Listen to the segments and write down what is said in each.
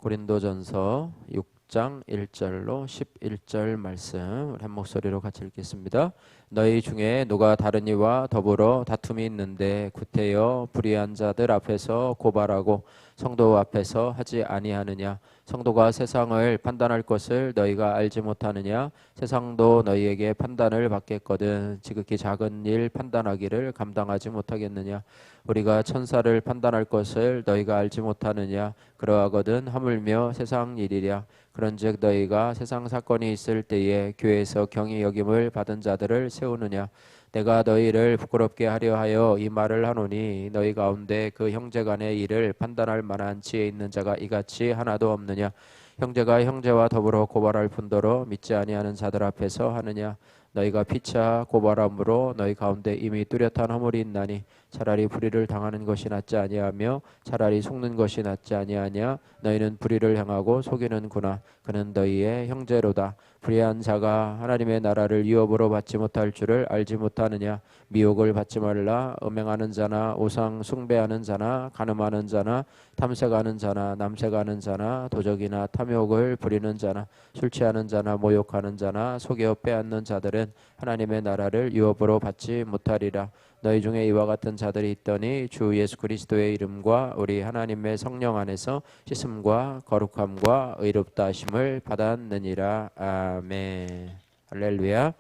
고린도전서 6장 1절로 11절 말씀 한 목소리로 같이 읽겠습니다. 너희 중에 누가 다른 이와 더불어 다툼이 있는데 구태여 불의한 자들 앞에서 고발하고 성도 앞에서 하지 아니하느냐? 성도가 세상을 판단할 것을 너희가 알지 못하느냐? 세상도 너희에게 판단을 받겠거든 지극히 작은 일 판단하기를 감당하지 못하겠느냐? 우리가 천사를 판단할 것을 너희가 알지 못하느냐? 그러하거든 하물며 세상 일이랴. 그런즉 너희가 세상 사건이 있을 때에 교회에서 경히 여김을 받은 자들을 세우느냐? 내가 너희를 부끄럽게 하려 하여 이 말을 하노니 너희 가운데 그 형제 간의 일을 판단할 만한 지혜 있는 자가 이같이 하나도 없느냐? 형제가 형제와 더불어 고발할 뿐더러 믿지 아니하는 자들 앞에서 하느냐? 너희가 피차 고발함으로 너희 가운데 이미 뚜렷한 허물이 있나니 차라리 불의를 당하는 것이 낫지 아니하며 차라리 속는 것이 낫지 아니하냐? 너희는 불의를 행하고 속이는구나. 그는 너희의 형제로다. 불의한 자가 하나님의 나라를 유업으로 받지 못할 줄을 알지 못하느냐? 미혹을 받지 말라. 음행하는 자나 우상 숭배하는 자나 간음하는 자나 탐색하는 자나 남색하는 자나 도적이나 탐욕을 부리는 자나 술 취하는 자나 모욕하는 자나 속여 빼앗는 자들은 하나님의 나라를 유업으로 받지 못하리라. 너희 중에 이와 같은 자들이 있더니 주 예수 그리스도의 이름과 우리 하나님의 성령 안에서 씻음과 거룩함과 의롭다 하심을 받았느니라. 아멘. 할렐루야.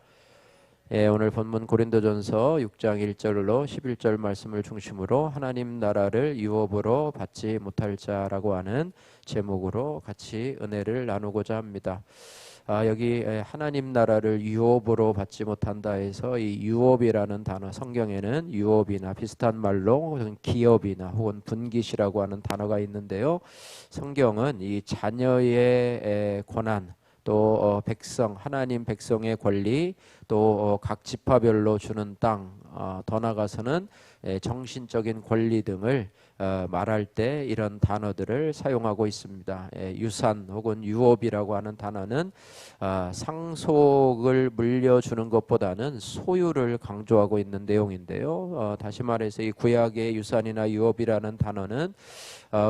오늘 본문 고린도전서 6장 1절로 11절 말씀을 중심으로 하나님 나라를 유업으로 받지 못할 자라고 하는 제목으로 같이 은혜를 나누고자 합니다. 여기 하나님 나라를 유업으로 받지 못한다 해서 이 유업이라는 단어, 성경에는 유업이나 비슷한 말로 기업이나 혹은 분깃이라고 하는 단어가 있는데요. 성경은 이 자녀의 권한, 또 백성, 하나님 백성의 권리, 또 각 지파별로 주는 땅, 더 나아가서는 정신적인 권리 등을 말할 때 이런 단어들을 사용하고 있습니다. 유산 혹은 유업이라고 하는 단어는 상속을 물려주는 것보다는 소유를 강조하고 있는 내용인데요. 다시 말해서 이 구약의 유산이나 유업이라는 단어는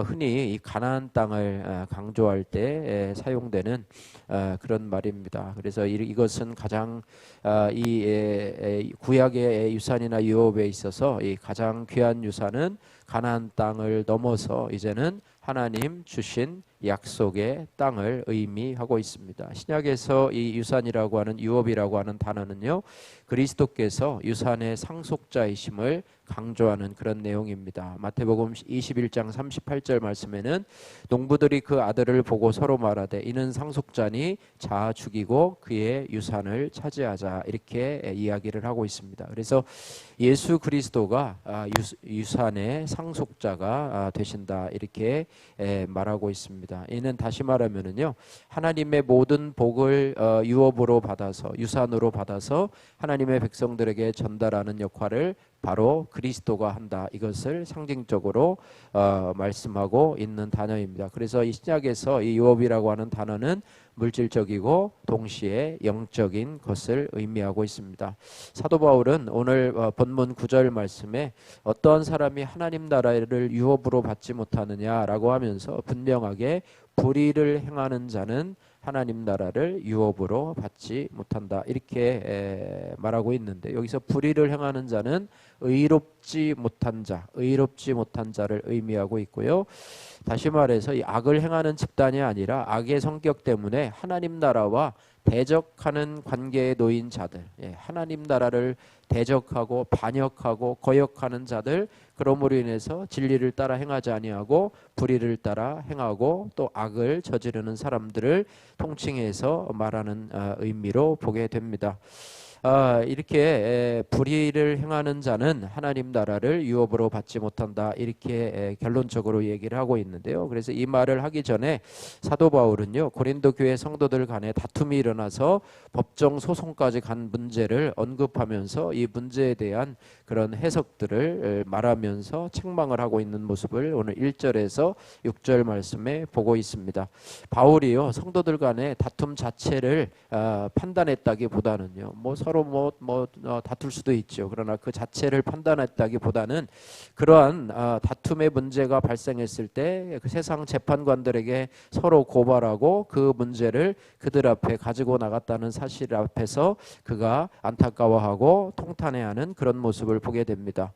흔히 이 가나안 땅을 강조할 때 사용되는 그런 말입니다. 그래서 이것은 가장 이 구약의 유산이나 유업에 있어서 이 가장 귀한 유산은 가나안 땅을 넘어서 이제는 하나님 주신 약속의 땅을 의미하고 있습니다. 신약에서 이 유산이라고 하는 유업이라고 하는 단어는요, 그리스도께서 유산의 상속자이심을 강조하는 그런 내용입니다. 마태복음 21장 38절 말씀에는 농부들이 그 아들을 보고 서로 말하되 이는 상속자니 자 죽이고 그의 유산을 차지하자, 이렇게 이야기를 하고 있습니다. 그래서 예수 그리스도가 유산의 상속자가 되신다, 이렇게 말하고 있습니다. 이는 다시 말하면은요, 하나님의 모든 복을 유업으로 받아서, 유산으로 받아서 하나님의 백성들에게 전달하는 역할을 바로 그리스도가 한다, 이것을 상징적으로 말씀하고 있는 단어입니다. 그래서 이 신약에서 이 유업이라고 하는 단어는 물질적이고 동시에 영적인 것을 의미하고 있습니다. 사도 바울은 오늘 본문 9절 말씀에 어떠한 사람이 하나님 나라를 유업으로 받지 못하느냐라고 하면서 분명하게 불의를 행하는 자는 하나님 나라를 유업으로 받지 못한다, 이렇게 말하고 있는데, 여기서 불의를 행하는 자는 의롭지 못한 자, 의롭지 못한 자를 의미하고 있고요. 다시 말해서 이 악을 행하는 집단이 아니라 악의 성격 때문에 하나님 나라와 대적하는 관계에 놓인 자들, 하나님 나라를 대적하고 반역하고 거역하는 자들, 그러므로 인해서 진리를 따라 행하지 아니하고 불의를 따라 행하고 또 악을 저지르는 사람들을 통칭해서 말하는 의미로 보게 됩니다. 이렇게 불의를 행하는 자는 하나님 나라를 유업으로 받지 못한다, 이렇게 결론적으로 얘기를 하고 있는데요. 그래서 이 말을 하기 전에 사도 바울은요, 고린도 교회 성도들 간에 다툼이 일어나서 법정 소송까지 간 문제를 언급하면서 이 문제에 대한 그런 해석들을 말하면서 책망을 하고 있는 모습을 오늘 1절에서 6절 말씀에 보고 있습니다. 바울이요, 성도들 간의 다툼 자체를 판단했다기보다는요, 뭐 서로 다툴 수도 있죠. 그러나 그 자체를 판단했다기보다는 그러한 다툼의 문제가 발생했을 때 그 세상 재판관들에게 서로 고발하고 그 문제를 그들 앞에 가지고 나갔다는 사실 앞에서 그가 안타까워하고 통탄해하는 그런 모습을 보게 됩니다.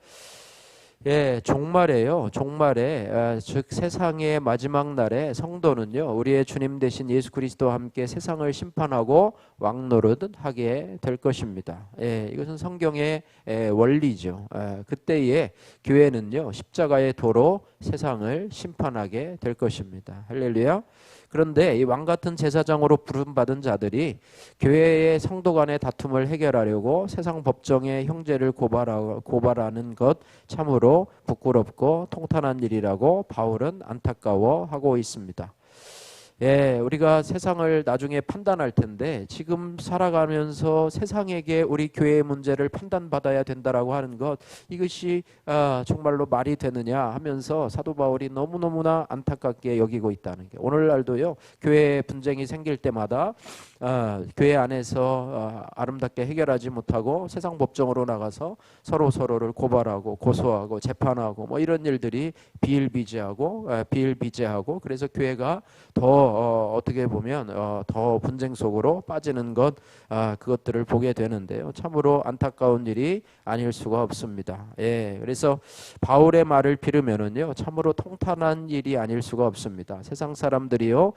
예, 종말에요. 종말에 즉 세상의 마지막 날에 성도는요, 우리의 주님 되신 예수 그리스도와 함께 세상을 심판하고 왕노릇 하게 될 것입니다. 예, 이것은 성경의 원리죠. 그때에 교회는요, 십자가의 도로 세상을 심판하게 될 것입니다. 할렐루야. 그런데 이 왕 같은 제사장으로 부름받은 자들이 교회의 성도 간의 다툼을 해결하려고 세상 법정에 형제를 고발하는 것 참으로 부끄럽고 통탄한 일이라고 바울은 안타까워하고 있습니다. 예, 우리가 세상을 나중에 판단할 텐데 지금 살아가면서 세상에게 우리 교회의 문제를 판단받아야 된다라고 하는 것, 이것이 정말로 말이 되느냐 하면서 사도 바울이 너무너무나 안타깝게 여기고 있다는 게, 오늘날도요 교회에 분쟁이 생길 때마다 교회 안에서 아름답게 해결하지 못하고 세상 법정으로 나가서 서로를 고발하고 고소하고 재판하고 뭐 이런 일들이 비일비재하고 그래서 교회가 더 어떻게 보면 더 분쟁 속으로 빠지는 것, 그것들을 보게 되는데요. 참으로 안타까운 일이 아닐 수가 없습니다. 예, 그래서 바울의 말을 빌으면은요, 참으로 통탄한 일이 아닐 수가 없습니다. 세상 사람들이요,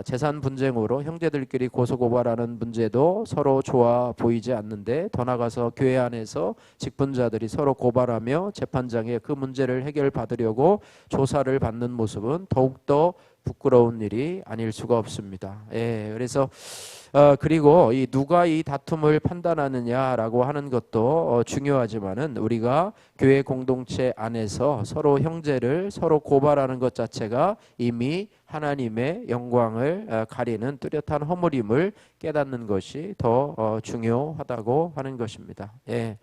재산 분쟁으로 형제들끼리 고소고발하는 문제도 서로 좋아 보이지 않는데, 더 나가서 교회 안에서 직분자들이 서로 고발하며 재판장에 그 문제를 해결받으려고 조사를 받는 모습은 더욱더 부끄러운 일이 아닐 수가 없습니다. 예, 그래서 그리고 이 누가 이 다툼을 판단하느냐라고 하는 것도 중요하지만은, 우리가 교회 공동체 안에서 서로 형제를 서로 고발하는 것 자체가 이미 하나님의 영광을 가리는 뚜렷한 허물임을 깨닫는 것이 더 중요하다고 하는 것입니다. 예.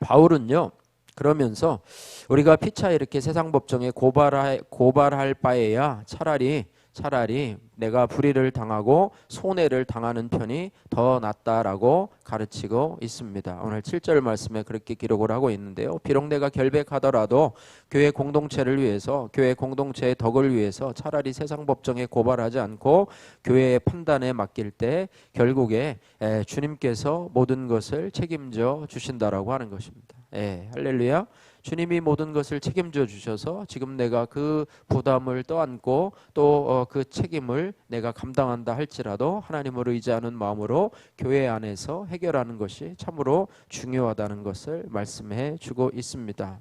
바울은요, 그러면서 우리가 피차 이렇게 세상 법정에 고발할 바에야 차라리 내가 불의를 당하고 손해를 당하는 편이 더 낫다라고 가르치고 있습니다. 오늘 7절 말씀에 그렇게 기록을 하고 있는데요. 비록 내가 결백하더라도 교회 공동체를 위해서, 교회 공동체의 덕을 위해서 차라리 세상 법정에 고발하지 않고 교회의 판단에 맡길 때 결국에 주님께서 모든 것을 책임져 주신다라고 하는 것입니다. 할렐루야. 주님이 모든 것을 책임져 주셔서 지금 내가 그 부담을 떠안고 또 그 책임을 내가 감당한다 할지라도 하나님을 의지하는 마음으로 교회 안에서 해결하는 것이 참으로 중요하다는 것을 말씀해 주고 있습니다.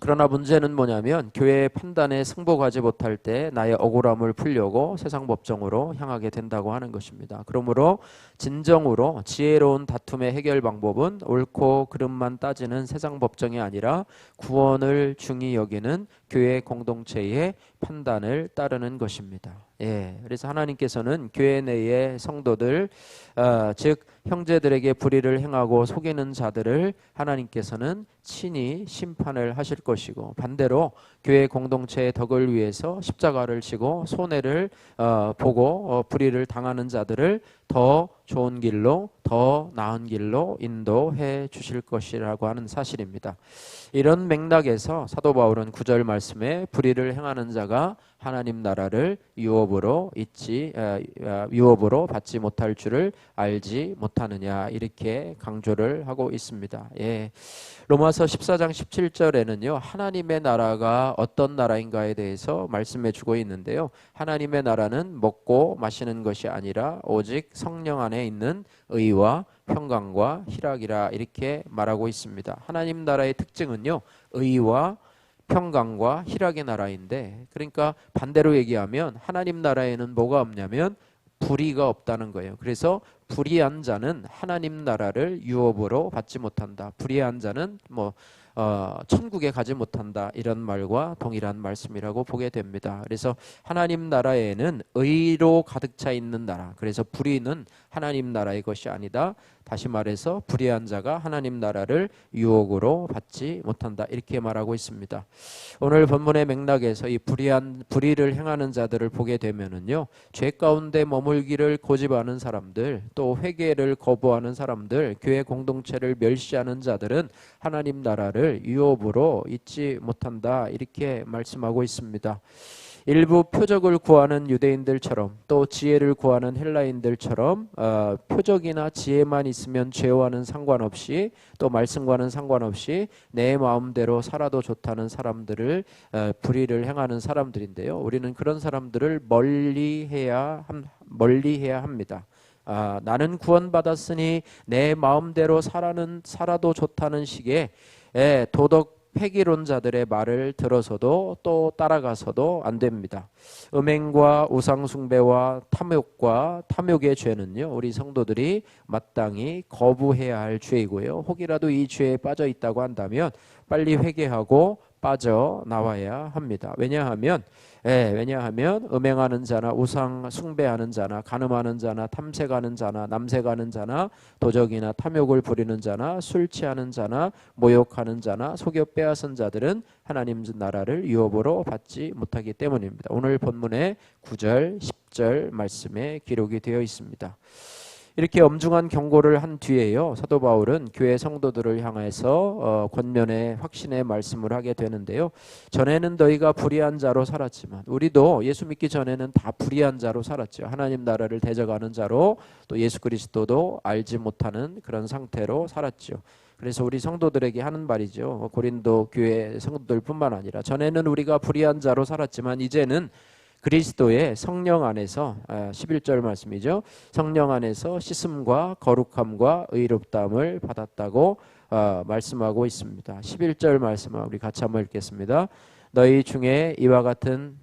그러나 문제는 뭐냐면, 교회의 판단에 승복하지 못할 때 나의 억울함을 풀려고 세상 법정으로 향하게 된다고 하는 것입니다. 그러므로 진정으로 지혜로운 다툼의 해결 방법은 옳고 그름만 따지는 세상 법정이 아니라 구원을 중히 여기는 교회 공동체의 판단을 따르는 것입니다. 그래서 하나님께서는 교회 내의 성도들, 즉 형제들에게 불의를 행하고 속이는 자들을 하나님께서는 친히 심판을 하실 것이고, 반대로 교회 공동체의 덕을 위해서 십자가를 지고 손해를 보고 불의를 당하는 자들을 더 좋은 길로, 더 나은 길로 인도해 주실 것이라고 하는 사실입니다. 이런 맥락에서 사도 바울은 9절 말씀에 불의를 행하는 자가 하나님 나라를 유업으로 받지 못할 줄을 알지 못하느냐, 이렇게 강조를 하고 있습니다. 로마서 14장 17절에는요 하나님의 나라가 어떤 나라인가에 대해서 말씀해 주고 있는데요, 하나님의 나라는 먹고 마시는 것이 아니라 오직 성령 안에 있는 의와 평강과 희락이라, 이렇게 말하고 있습니다. 하나님 나라의 특징은요 의와 평강과 희락의 나라인데, 그러니까 반대로 얘기하면 하나님 나라에는 뭐가 없냐면 불의가 없다는 거예요. 그래서 불의한 자는 하나님 나라를 유업으로 받지 못한다. 불의한 자는 천국에 가지 못한다 이런 말과 동일한 말씀이라고 보게 됩니다. 그래서 하나님 나라에는 의로 가득 차 있는 나라, 그래서 불의는 하나님 나라의 것이 아니다. 다시 말해서 불의한 자가 하나님 나라를 유혹으로 받지 못한다 이렇게 말하고 있습니다. 오늘 본문의 맥락에서 이 불의를 행하는 자들을 보게 되면은요, 죄 가운데 머물기를 고집하는 사람들, 또 회개를 거부하는 사람들, 교회 공동체를 멸시하는 자들은 하나님 나라를 유업으로 잊지 못한다 이렇게 말씀하고 있습니다. 일부 표적을 구하는 유대인들처럼 또 지혜를 구하는 헬라인들처럼 표적이나 지혜만 있으면 죄와는 상관없이 또 말씀과는 상관없이 내 마음대로 살아도 좋다는 사람들을 불의를 행하는 사람들인데요. 우리는 그런 사람들을 멀리해야 합니다. 나는 구원받았으니 내 마음대로 살아도 좋다는 식의 도덕 폐기론자들의 말을 들어서도 또 따라가서도 안 됩니다. 음행과 우상숭배와 탐욕의 죄는요, 우리 성도들이 마땅히 거부해야 할 죄이고요. 혹이라도 이 죄에 빠져 있다고 한다면 빨리 회개하고 빠져나와야 합니다. 왜냐하면 음행하는 자나 우상 숭배하는 자나 간음하는 자나 탐색하는 자나 남색하는 자나 도적이나 탐욕을 부리는 자나 술 취하는 자나 모욕하는 자나 속여 빼앗은 자들은 하나님 나라를 유업으로 받지 못하기 때문입니다. 오늘 본문의 9절 10절 말씀에 기록이 되어 있습니다. 이렇게 엄중한 경고를 한 뒤에요, 사도 바울은 교회 성도들을 향해서 권면의 확신의 말씀을 하게 되는데요. 전에는 너희가 불의한 자로 살았지만, 우리도 예수 믿기 전에는 다 불의한 자로 살았죠. 하나님 나라를 대적하는 자로, 또 예수 그리스도도 알지 못하는 그런 상태로 살았죠. 그래서 우리 성도들에게 하는 말이죠. 고린도 교회 성도들뿐만 아니라 전에는 우리가 불의한 자로 살았지만 이제는 그리스도의 성령 안에서 11절 말씀이죠. 성령 안에서 씻음과 거룩함과 의롭다함을 받았다고 말씀하고 있습니다. 11절 말씀을 우리 같이 한번 읽겠습니다. 너희 중에 이와 같은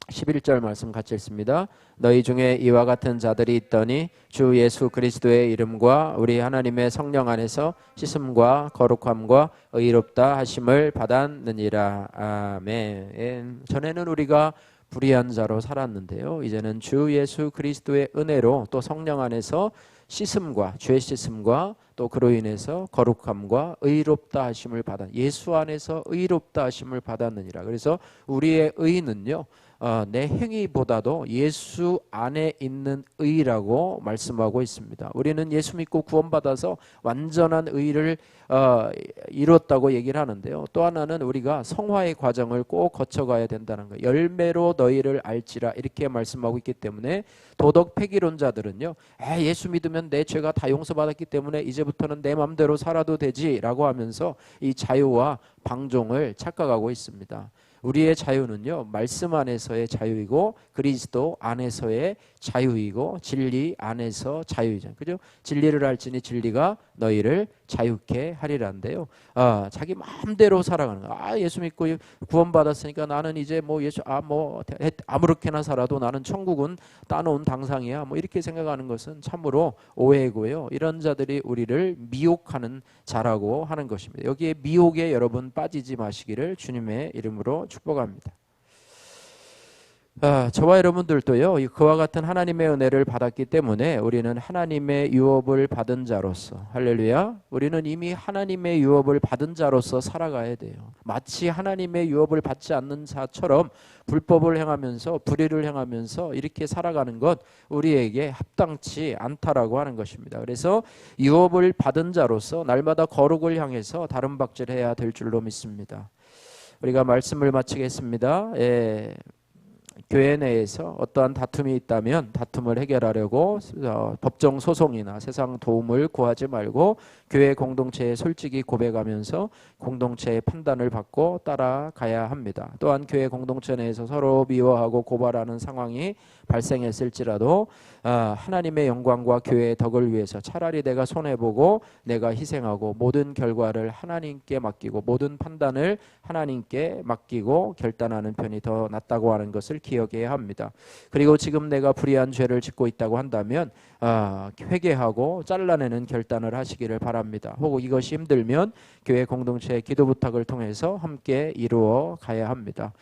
11절 말씀 같이 읽습니다. 너희 중에 이와 같은 자들이 있더니 주 예수 그리스도의 이름과 우리 하나님의 성령 안에서 씻음과 거룩함과 의롭다 하심을 받았느니라. 아멘. 전에는 우리가 불의한 자로 살았는데요, 이제는 주 예수 그리스도의 은혜로 또 성령 안에서 씻음과 죄 씻음과 또 그로 인해서 거룩함과 의롭다 하심을 받아, 예수 안에서 의롭다 하심을 받았느니라. 그래서 우리의 의는요, 내 행위보다도 예수 안에 있는 의라고 말씀하고 있습니다. 우리는 예수 믿고 구원받아서 완전한 의를 이뤘다고 얘기를 하는데요, 또 하나는 우리가 성화의 과정을 꼭 거쳐가야 된다는 거예요. 열매로 너희를 알지라 이렇게 말씀하고 있기 때문에 도덕 폐기론자들은요, 예수 믿으면 내 죄가 다 용서받았기 때문에 이제부터는 내 마음대로 살아도 되지라고 하면서 이 자유와 방종을 착각하고 있습니다. 우리의 자유는요, 말씀 안에서의 자유이고 그리스도 안에서의 자유이고 진리 안에서 자유이잖아요. 그죠? 진리를 알지니 진리가 너희를 자유케 하리란데요. 자기 마음대로 살아가는 거. 예수 믿고 구원받았으니까 나는 이제 뭐 예수 아무렇게나 살아도 나는 천국은 따놓은 당상이야. 뭐 이렇게 생각하는 것은 참으로 오해고요. 이런 자들이 우리를 미혹하는 자라고 하는 것입니다. 여기에 미혹에 여러분 빠지지 마시기를 주님의 이름으로 축복합니다. 저와 여러분들도요, 그와 같은 하나님의 은혜를 받았기 때문에 우리는 하나님의 유업을 받은 자로서, 할렐루야, 우리는 이미 하나님의 유업을 받은 자로서 살아가야 돼요. 마치 하나님의 유업을 받지 않는 자처럼 불법을 행하면서 불의를 행하면서 이렇게 살아가는 것 우리에게 합당치 않다라고 하는 것입니다. 그래서 유업을 받은 자로서 날마다 거룩을 향해서 다름박질해야 될 줄로 믿습니다. 우리가 말씀을 마치겠습니다. 교회 내에서 어떠한 다툼이 있다면 다툼을 해결하려고 법정 소송이나 세상 도움을 구하지 말고 교회 공동체에 솔직히 고백하면서 공동체의 판단을 받고 따라가야 합니다. 또한 교회 공동체 내에서 서로 미워하고 고발하는 상황이 발생했을지라도 하나님의 영광과 교회의 덕을 위해서 차라리 내가 손해보고 내가 희생하고 모든 결과를 하나님께 맡기고 모든 판단을 하나님께 맡기고 결단하는 편이 더 낫다고 하는 것을 기억해야 합니다. 그리고 지금 내가 불의한 죄를 짓고 있다고 한다면 회개하고 잘라내는 결단을 하시기를 바랍니다. 혹은 이것이 힘들면 교회 공동체의 기도 부탁을 통해서 함께 이루어 가야 합니다.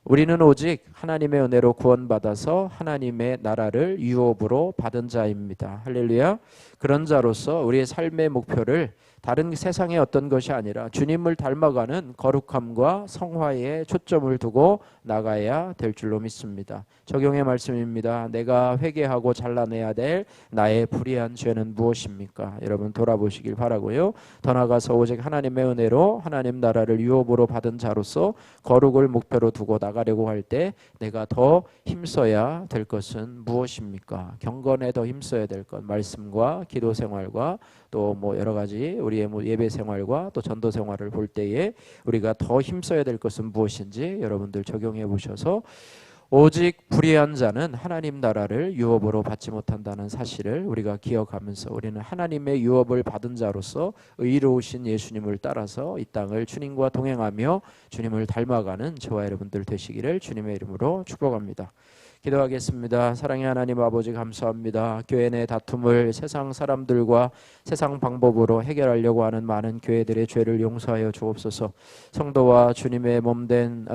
우리는 오직 하나님의 은혜로 구원받아서 하나님의 나라를 유업으로 받은 자입니다. 할렐루야. 그런 자로서 우리의 삶의 목표를 다른 세상의 어떤 것이 아니라 주님을 닮아가는 거룩함과 성화에 초점을 두고 나가야 될 줄로 믿습니다. 적용의 말씀입니다. 내가 회개하고 잘라내야 될 나의 불의한 죄는 무엇입니까? 여러분 돌아보시길 바라고요. 더 나아가서 오직 하나님의 은혜로 하나님 나라를 유업으로 받은 자로서 거룩을 목표로 두고 나가려고 할 때 내가 더 힘써야 될 것은 무엇입니까? 경건에 더 힘써야 될 것, 말씀과 기도 생활과 또 뭐 여러 가지 우리의 예배 생활과 또 전도 생활을 볼 때에 우리가 더 힘써야 될 것은 무엇인지 여러분들 적용해 보셔서 오직 불의한 자는 하나님 나라를 유업으로 받지 못한다는 사실을 우리가 기억하면서 우리는 하나님의 유업을 받은 자로서 의로우신 예수님을 따라서 이 땅을 주님과 동행하며 주님을 닮아가는 저와 여러분들 되시기를 주님의 이름으로 축복합니다. 기도하겠습니다. 사랑의 하나님 아버지 감사합니다. 교회 내 다툼을 세상 사람들과 세상 방법으로 해결하려고 하는 많은 교회들의 죄를 용서하여 주옵소서. 성도와 주님의 몸된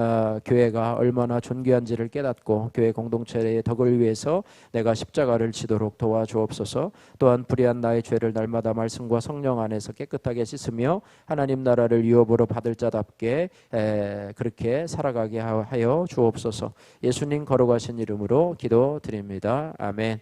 교회가 얼마나 존귀한지를 깨닫고 교회 공동체의 덕을 위해서 내가 십자가를 지도록 도와주옵소서. 또한 불의한 나의 죄를 날마다 말씀과 성령 안에서 깨끗하게 씻으며 하나님 나라를 유업으로 받을 자답게 그렇게 살아가게 하여 주옵소서. 예수님 거룩하신 이름으로 기도드립니다. 아멘.